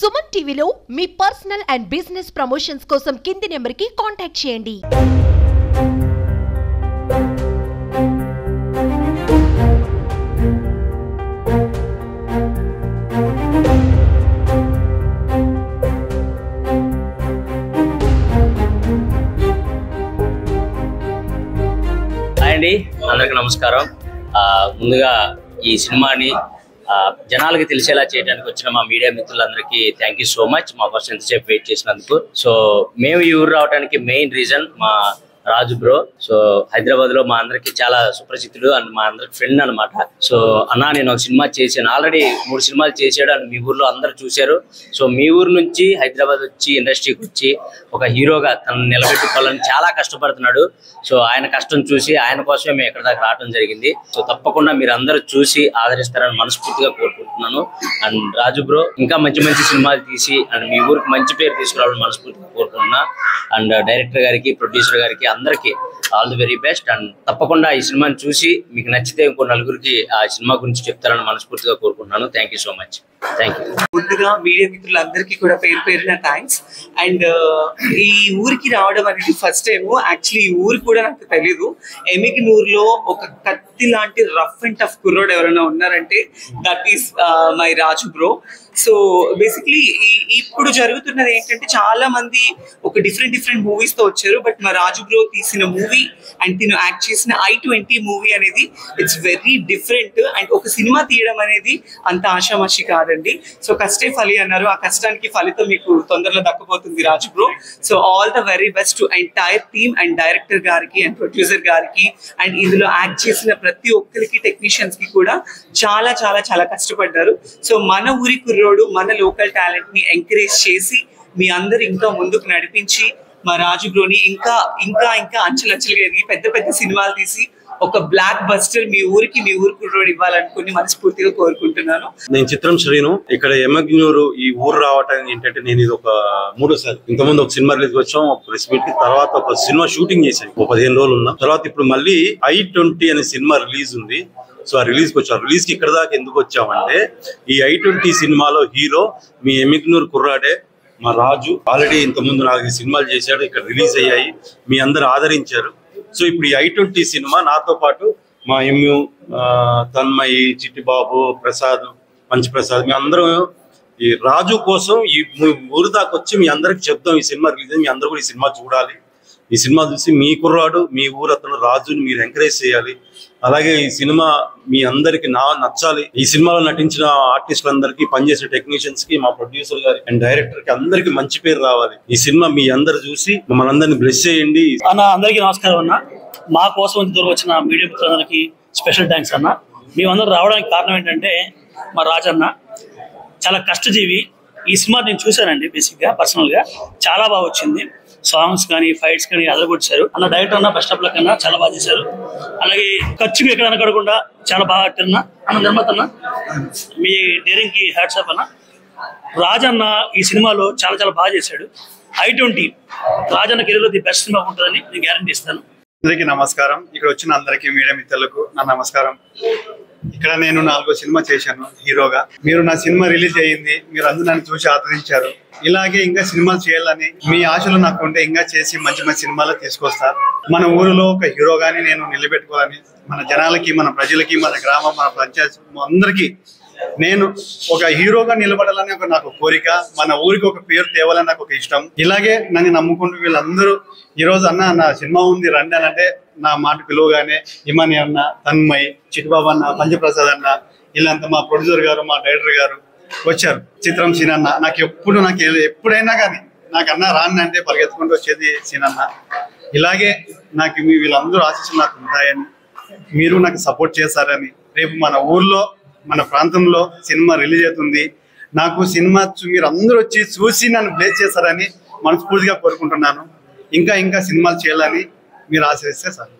సుమన్ టీవీలో మీ personal and business promotions కోసం కింది నెంబర్కి కాంటాక్ట్ చేయండి. హాయ్ అండి, అందరికీ నమస్కారం. ముందుగా ఈ సినిమాని జనాలకి తెలిసేలా చేయడానికి వచ్చిన మా మీడియా మిత్రులందరికీ థ్యాంక్ యూ సో మచ్. మా కోసం ఎంతసేపు వెయిట్ చేసినందుకు. సో మేము ఈ ఊరు రావడానికి మెయిన్ రీజన్ మా రాజు బ్రో. సో హైదరాబాద్ లో మా అందరికి చాలా సుప్రసిద్ధుడు అండ్ మా అందరికి ఫ్రెండ్ అనమాట. సో అన్నా నేను ఒక సినిమా చేశాను, ఆల్రెడీ 3 సినిమాలు చేశాడు అండ్ మీ ఊర్లో అందరు చూశారు. సో మీ ఊరు నుంచి హైదరాబాద్ వచ్చి ఇండస్ట్రీకి వచ్చి ఒక హీరోగా తను నిలబెట్టుకోవాలని చాలా కష్టపడుతున్నాడు. సో ఆయన కష్టం చూసి ఆయన కోసమే మేము ఎక్కడి దాకా రావడం జరిగింది. సో తప్పకుండా మీరు అందరూ చూసి ఆదరిస్తారని మనస్ఫూర్తిగా కోరుకుంటున్నాను. అండ్ రాజు బ్రో ఇంకా మంచి మంచి సినిమాలు తీసి అండ్ మీ ఊరికి మంచి పేరు తీసుకురావాలని మనస్ఫూర్తిగా కోరుకుంటున్నా. అండ్ డైరెక్టర్ గారికి, ప్రొడ్యూసర్ గారికి అందరికి all the very best. And తప్పకుండా ఈ సినిమాని చూసి మీకు నచ్చితే ఇంకో నలుగురికి ఆ సినిమా గురించి చెప్తారని మనస్ఫూర్తిగా కోరుకుంటున్నాను. Thank you so much. Thank you. ముందుగా మీడియా మిత్రులందరికీ కూడా పేరున థ్యాంక్స్. అండ్ ఈ ఊరికి రావడం అనేది ఫస్ట్ టైం. యాక్చువల్లీ ఈ ఊరు కూడా నాకు తెలీదు. ఎమిగ్నూర్లో ఒక కత్తి లాంటి రఫ్ అండ్ టఫ్ కుర్రోడ్ ఎవరైనా ఉన్నారంటే that is my Raju bro. So basically ఇప్పుడు జరుగుతున్నది ఏంటంటే చాలా మంది ఒక డిఫరెంట్ మూవీస్ తో వచ్చారు. బట్ మా రాజు బ్రో తీసిన మూవీ అండ్ తిను యాక్ట్ చేసిన I-20 మూవీ అనేది ఇట్స్ వెరీ డిఫరెంట్. అండ్ ఒక సినిమా తీయడం అనేది అంత ఆషామాషి కాదండి. సో కష్టే ఫలి అన్నారు, ఆ కష్టానికి ఫలితం మీకు తొందరలో దక్కబోతుంది Raju bro. So all the very best to entire team and director గారికి అండ్ ప్రొడ్యూసర్ గారికి అండ్ ఇందులో యాక్ట్ చేసిన ప్రతి ఒక్కరికి, టెక్నీషియన్స్ కి కూడా చాలా చాలా చాలా కష్టపడ్డారు. సో మన ఊరి కుర్రోడు, మన లోకల్ టాలెంట్ ని ఎంకరేజ్ చేసి మీ అందరు ఇంకా ముందుకు నడిపించి మా రాజు బ్రోని ఇంకా ఇంకా ఇంకా అంచెలంచెలుగా ఎదిగి పెద్ద సినిమాలు తీసి ఒక బ్లాక్ బస్టర్ మీ ఊరికి, మీ ఊరు కుర్రోడు ఇవ్వాలనుకుని మనస్ఫూర్తిగా కోరుకుంటున్నాను. నేను చిత్రం శ్రీను. ఇక్కడ ఎమగ్నూరు ఈ ఊరు రావటానికి ఏంటంటే నేను ఇది ఒక 3వ సారి. ఇంతకుముందు ఒక సినిమా రిలీజ్ వచ్చాం, ఒక ప్రెస్ మీట్ కి, తర్వాత ఒక సినిమా షూటింగ్ చేశాను, ఒక 15 రోజులు ఉన్నాం. తర్వాత ఇప్పుడు మళ్ళీ I-20 అనే సినిమా రిలీజ్ ఉంది. సో ఆ రిలీజ్ కి వచ్చాం. రిలీజ్ కి ఇక్కడ దాకా ఎందుకు వచ్చామంటే ఈ I-20 సినిమాలో హీరో మీ ఎమిగ్నూరు కుర్రాడే మా రాజు. ఆల్రెడీ ఇంతకుముందు 4 సినిమాలు చేశాడు, ఇక్కడ రిలీజ్ అయ్యాయి, మీ అందరు ఆదరించారు. సో ఇప్పుడు ఈ I-20 సినిమా నాతో పాటు మా ఎంయు, తన్మయి, చిట్టిబాబు, ప్రసాద్, పంచప్రసాద్, మీ అందరం ఈ రాజు కోసం ఈ ఊరు దాకా వచ్చి మీ అందరికి చెప్తాం ఈ సినిమా రిలీజ్. మీ అందరూ కూడా ఈ సినిమా చూడాలి. ఈ సినిమా చూసి మీ కుర్రాడు, మీ ఊరు అతను రాజుని మీరు ఎంకరేజ్ చేయాలి. అలాగే ఈ సినిమా మీ అందరికి నచ్చాలి. ఈ సినిమాలో నటించిన ఆర్టిస్టులందరికీ, పనిచేసే టెక్నీషియన్స్ కి, మా ప్రొడ్యూసర్ గారి అండ్ డైరెక్టర్ కి అందరికి మంచి పేరు రావాలి. ఈ సినిమా మీ అందరు చూసి మమ్మల్ని అందరినీ బ్లెస్ చేయండి. అన్న అందరికీ నమస్కారం అన్న. మా కోసం ఇంత దూరం వచ్చిన మీడియా మిత్రులందరికీ స్పెషల్ థ్యాంక్స్ అన్న. మేమందరూ రావడానికి కారణం ఏంటంటే మా రాజన్న చాలా కష్టజీవి. ఈ సినిమా నేను చూశానండి, బేసిక్గా పర్సనల్గా చాలా బాగా వచ్చింది. సాంగ్స్ కానీ, ఫైట్స్ కానీ అదరగొచ్చారు అన్న. డైరెక్టర్ అన్న ఫస్ట్ ఆఫ్ కన్నా చాలా బాగా చేశారు. అలాగే ఖర్చుకు ఎక్కడ అనకడకుండా చాలా బాగా ఆడుతున్నా అన్న. నిర్మాత అన్న మీ డేరింగ్ కి హ్యాట్స్ ఆఫ్ అన్న. రాజన్న ఈ సినిమాలో చాలా చాలా బాగా చేశాడు. I-20 రాజన్న కెరీర్లో ది బెస్ట్ సినిమా ఉంటుందని నేను గ్యారంటీ ఇస్తాను. అందరికీ నమస్కారం. ఇక్కడ వచ్చిన అందరికీ, మీడియా మిత్రులకు నా నమస్కారం. ఇక్కడ నేను 4వ సినిమా చేశాను హీరోగా. మీరు నా సినిమా రిలీజ్ అయ్యింది, మీరు అందరూ నన్ను చూసి ఆదరించారు. ఇలాగే ఇంకా సినిమాలు చేయాలని మీ ఆశలు నాకు ఉంటే ఇంకా చేసి మంచి మంచి సినిమాలు తీసుకొస్తా. మన ఊరిలో ఒక హీరోగాని నేను నిలబెట్టుకోవాలని, మన జనాలకి, మన ప్రజలకి, మన గ్రామం, మన పంచాయతీ అందరికీ నేను ఒక హీరోగా నిలబడాలని నాకు కోరిక. మన ఊరికి ఒక పేరు తేవాలని నాకు ఒక ఇష్టం. ఇలాగే నన్ను నమ్ముకుంటూ వీళ్ళందరూ ఈరోజు అన్న నా సినిమా ఉంది రండి అని అంటే నా మాట పిలువగానే ఇమాని అన్న, తన్మయ్, చిట్టిబాబు అన్న, పంచప్రసాద్ అన్న, వీళ్ళంతా మా ప్రొడ్యూసర్ గారు, మా డైరెక్టర్ గారు వచ్చారు. చిత్రం సీనన్న నాకు ఎప్పుడైనా కానీ నాకు అన్న రాన్ని అంటే పరిగెత్తుకుంటూ వచ్చేది సీనన్న. ఇలాగే నాకు వీళ్ళందరూ ఆశీస్సులు నాకు ఉంటాయని, మీరు నాకు సపోర్ట్ చేస్తారని, రేపు మన ఊర్లో, మన ప్రాంతంలో సినిమా రిలీజ్ అవుతుంది. నాకు సినిమా మీరు అందరూ వచ్చి చూసి నన్ను బ్లెస్ చేస్తారని మనస్ఫూర్తిగా కోరుకుంటున్నాను. ఇంకా సినిమాలు చేయాలని మీరు ఆశిస్తే సార్.